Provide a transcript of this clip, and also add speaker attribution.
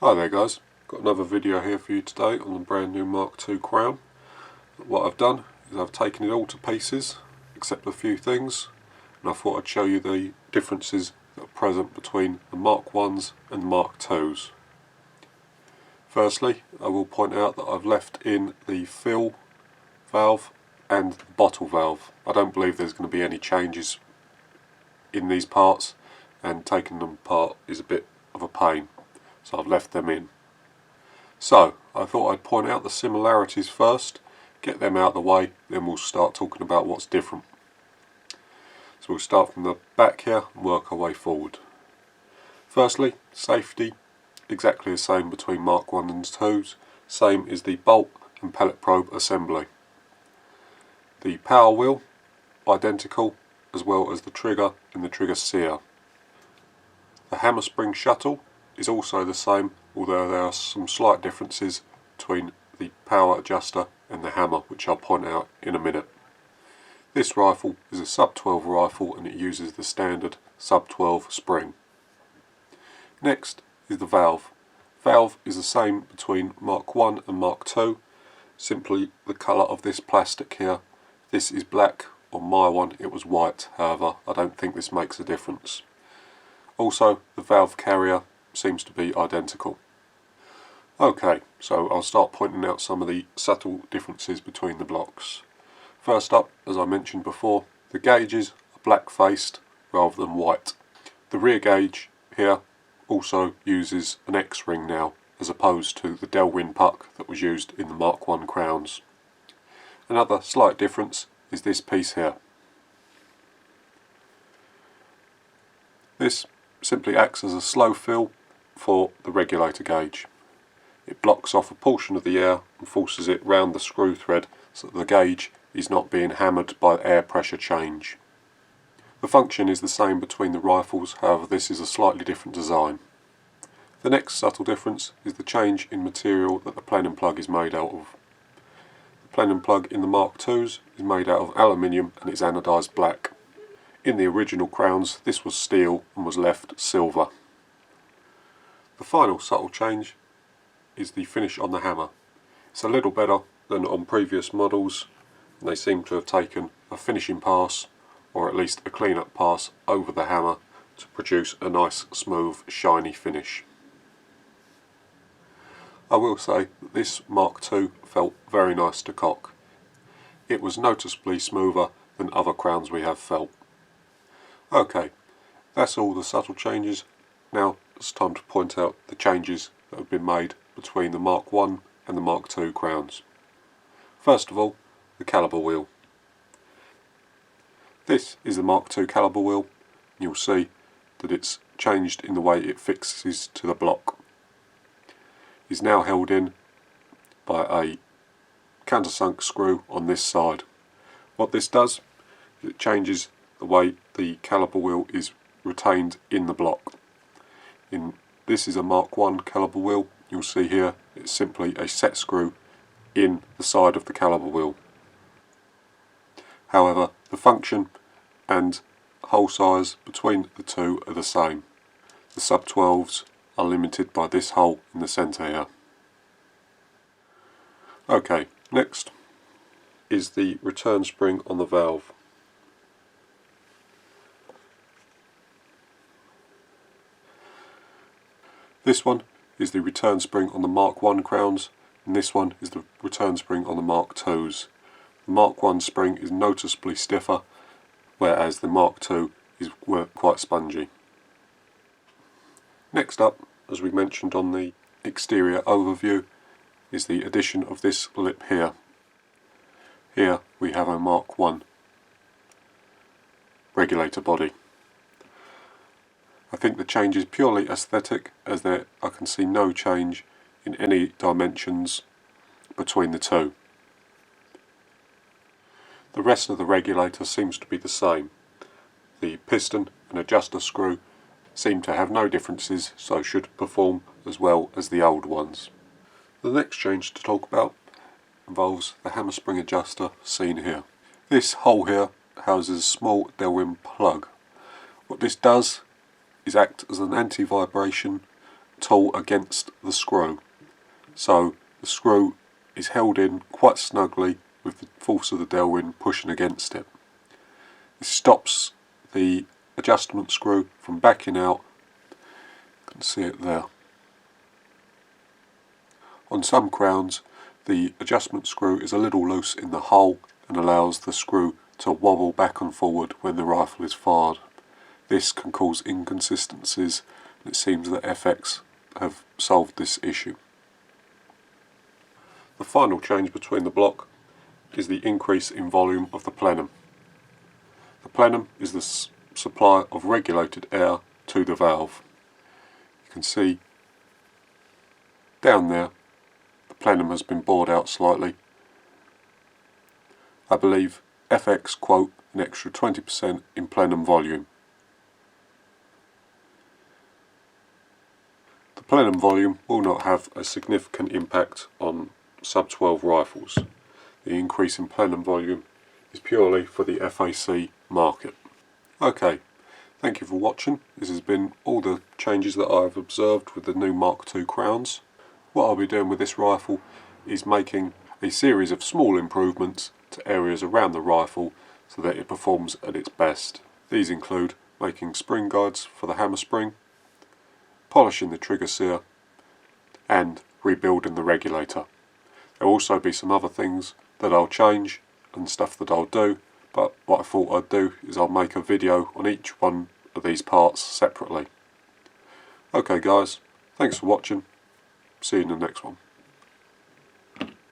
Speaker 1: Hi there guys, got another video here for you today on the brand new Mark II crown. What I've done is I've taken it all to pieces except a few things, and I thought I'd show you the differences that are present between the Mark 1s and Mark 2s. Firstly, I will point out that I've left in the fill valve and the bottle valve. I don't believe there's going to be any changes in these parts, and taking them apart is a bit of a pain, so I've left them in. So I thought I'd point out the similarities first, get them out of the way, then we'll start talking about what's different. So we'll start from the back here and work our way forward. Firstly, safety, exactly the same between Mark 1 and 2s, same is the bolt and pellet probe assembly. The power wheel, identical, as well as the trigger and the trigger sear. The hammer spring shuttle is also the same, although there are some slight differences between the power adjuster and the hammer, which I'll point out in a minute. This rifle is a sub 12 rifle and it uses the standard sub 12 spring. Next is the valve. Valve is the same between Mark 1 and Mark 2, simply the colour of this plastic here. This is black, on my one it was white, however I don't think this makes a difference. Also, the valve carrier seems to be identical. Okay, so I'll start pointing out some of the subtle differences between the blocks. First up, as I mentioned before, the gauges are black faced rather than white. The rear gauge here also uses an X-ring now, as opposed to the Delwyn puck that was used in the Mark 1 crowns. Another slight difference is this piece here. This simply acts as a slow fill for the regulator gauge. It blocks off a portion of the air and forces it round the screw thread so that the gauge is not being hammered by air pressure change. The function is the same between the rifles, however this is a slightly different design. The next subtle difference is the change in material that the Plenum Plug is made out of. The Plenum Plug in the Mark IIs is made out of aluminium and it's anodised black. In the original crowns this was steel and was left silver. The final subtle change is the finish on the hammer. It's a little better than on previous models, and they seem to have taken a finishing pass, or at least a clean-up pass, over the hammer to produce a nice, smooth, shiny finish. I will say that this Mark II felt very nice to cock. It was noticeably smoother than other crowns we have felt. Okay, that's all the subtle changes. Now it's time to point out the changes that have been made between the Mark 1 and the Mark II crowns. First of all, the caliber wheel. This is the Mark II caliber wheel. You'll see that it's changed in the way it fixes to the block. It's now held in by a countersunk screw on this side. What this does is it changes the way the caliber wheel is retained in the block. This is a Mark 1 caliber wheel. You'll see here it's simply a set screw in the side of the caliber wheel. However, the function and hole size between the two are the same. The sub 12s are limited by this hole in the centre here. Okay, next is the return spring on the valve. This one is the return spring on the Mark 1 crowns, and this one is the return spring on the Mark 2s. The Mark 1 spring is noticeably stiffer, whereas the Mark 2 is quite spongy. Next up, as we mentioned on the exterior overview, is the addition of this lip here. Here we have a Mark 1 regulator body. I think the change is purely aesthetic, as I can see no change in any dimensions between the two. The rest of the regulator seems to be the same. The piston and adjuster screw seem to have no differences, so should perform as well as the old ones. The next change to talk about involves the hammer spring adjuster seen here. This hole here houses a small Delwyn plug. What this does is act as an anti-vibration tool against the screw. So the screw is held in quite snugly with the force of the Delrin pushing against it. This stops the adjustment screw from backing out. You can see it there. On some crowns the adjustment screw is a little loose in the hole and allows the screw to wobble back and forward when the rifle is fired. This can cause inconsistencies, and it seems that FX have solved this issue. The final change between the block is the increase in volume of the plenum. The plenum is the supply of regulated air to the valve. You can see down there the plenum has been bored out slightly. I believe FX quote an extra 20% in plenum volume. The plenum volume will not have a significant impact on sub-12 rifles. The increase in plenum volume is purely for the FAC market. Okay, thank you for watching. This has been all the changes that I've observed with the new Mark II crowns. What I'll be doing with this rifle is making a series of small improvements to areas around the rifle so that it performs at its best. These include making spring guides for the hammer spring, polishing the trigger sear, and rebuilding the regulator. There will also be some other things that I'll change and stuff that I'll do, but what I thought I'd do is I'll make a video on each one of these parts separately. Okay guys, thanks for watching. See you in the next one.